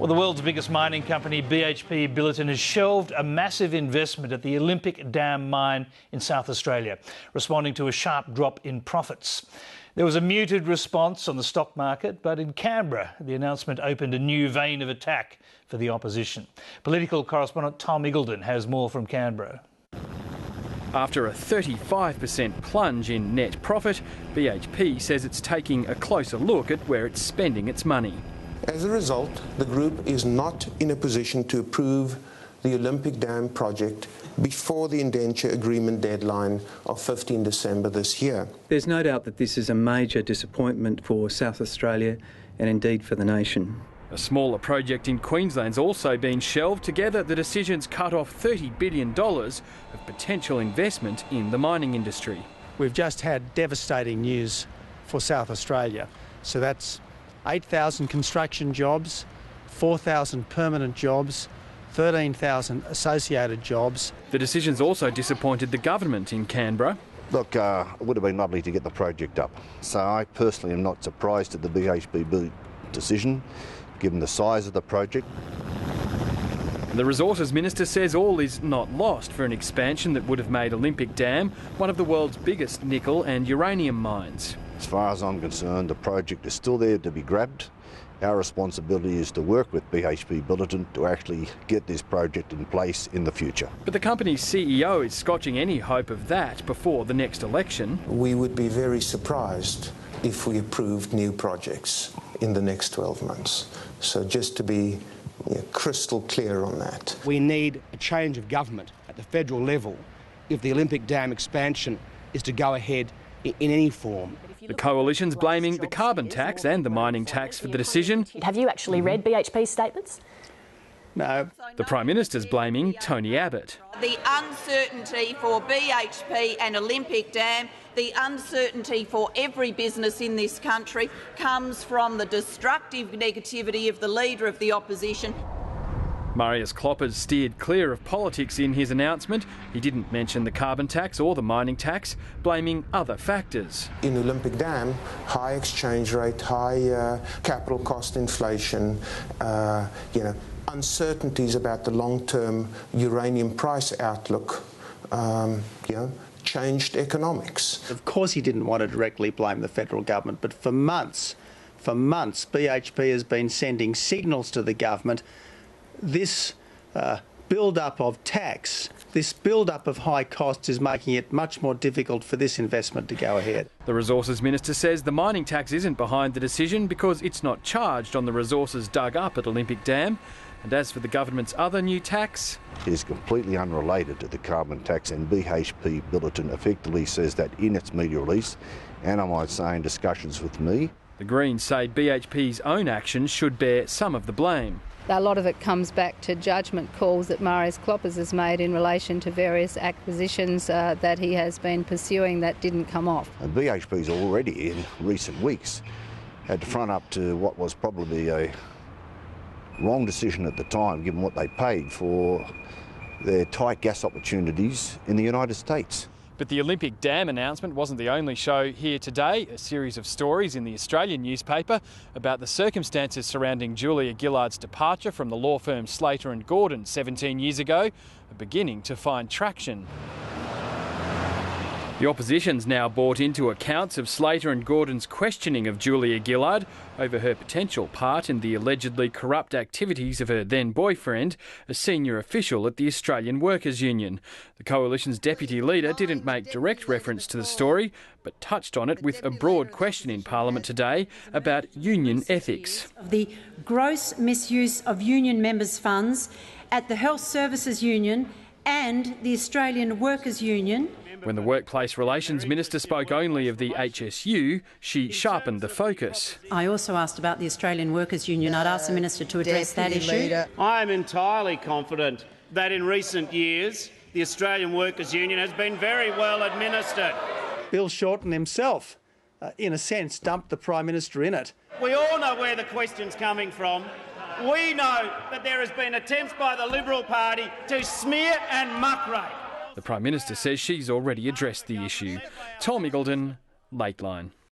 Well, the world's biggest mining company, BHP Billiton, has shelved a massive investment at the Olympic Dam mine in South Australia, responding to a sharp drop in profits. There was a muted response on the stock market, but in Canberra, the announcement opened a new vein of attack for the opposition. Political correspondent Tom Eagleton has more from Canberra. After a 35% plunge in net profit, BHP says it's taking a closer look at where it's spending its money. As a result, the group is not in a position to approve the Olympic Dam project before the indenture agreement deadline of 15 December this year. There's no doubt that this is a major disappointment for South Australia and indeed for the nation. A smaller project in Queensland's also been shelved. Together, the decisions cut off $30 billion of potential investment in the mining industry. We've just had devastating news for South Australia. So that's 8,000 construction jobs, 4,000 permanent jobs, 13,000 associated jobs. The decisions also disappointed the government in Canberra. Look, it would have been lovely to get the project up. So I personally am not surprised at the BHP Billiton decision, given the size of the project. The Resources Minister says all is not lost for an expansion that would have made Olympic Dam one of the world's biggest nickel and uranium mines. As far as I'm concerned, the project is still there to be grabbed. Our responsibility is to work with BHP Billiton to actually get this project in place in the future. But the company's CEO is scotching any hope of that before the next election. We would be very surprised if we approved new projects in the next 12 months. So just to be crystal clear on that. We need a change of government at the federal level if the Olympic Dam expansion is to go ahead in any form. The coalition's blaming the carbon tax and the mining tax for the decision. Have you actually read BHP's statements? No. The Prime Minister's blaming Tony Abbott. The uncertainty for BHP and Olympic Dam, the uncertainty for every business in this country comes from the destructive negativity of the Leader of the Opposition. Marius Kloppers steered clear of politics in his announcement. He didn't mention the carbon tax or the mining tax, blaming other factors. In Olympic Dam, high exchange rate, high capital cost inflation, uncertainties about the long-term uranium price outlook, changed economics. Of course he didn't want to directly blame the federal government, but for months, BHP has been sending signals to the government. This build-up of tax, this build-up of high costs is making it much more difficult for this investment to go ahead. The Resources Minister says the mining tax isn't behind the decision because it's not charged on the resources dug up at Olympic Dam. And as for the government's other new tax, it is completely unrelated to the carbon tax, and BHP Billiton effectively says that in its media release, and I might say in discussions with me. The Greens say BHP's own actions should bear some of the blame. A lot of it comes back to judgment calls that Marius Kloppers has made in relation to various acquisitions that he has been pursuing that didn't come off. And BHP's already in recent weeks had to front up to what was probably a wrong decision at the time, given what they paid for their tight gas opportunities in the United States. But the Olympic Dam announcement wasn't the only show here today. A series of stories in the Australian newspaper about the circumstances surrounding Julia Gillard's departure from the law firm Slater and Gordon 17 years ago are beginning to find traction. The opposition's now bought into accounts of Slater and Gordon's questioning of Julia Gillard over her potential part in the allegedly corrupt activities of her then-boyfriend, a senior official at the Australian Workers' Union. The coalition's deputy leader didn't make direct reference to the story, but touched on it with a broad question in Parliament today about union ethics. The gross misuse of union members' funds at the Health Services Union and the Australian Workers' Union. When the Workplace Relations Minister spoke only of the HSU, she sharpened the focus. I also asked about the Australian Workers' Union. I'd asked the Minister to address that issue. I am entirely confident that in recent years the Australian Workers' Union has been very well administered. Bill Shorten himself, in a sense, dumped the Prime Minister in it. We all know where the question's coming from. We know that there has been attempts by the Liberal Party to smear and muckrake. The Prime Minister says she's already addressed the issue. Tom Eagleton, Lateline.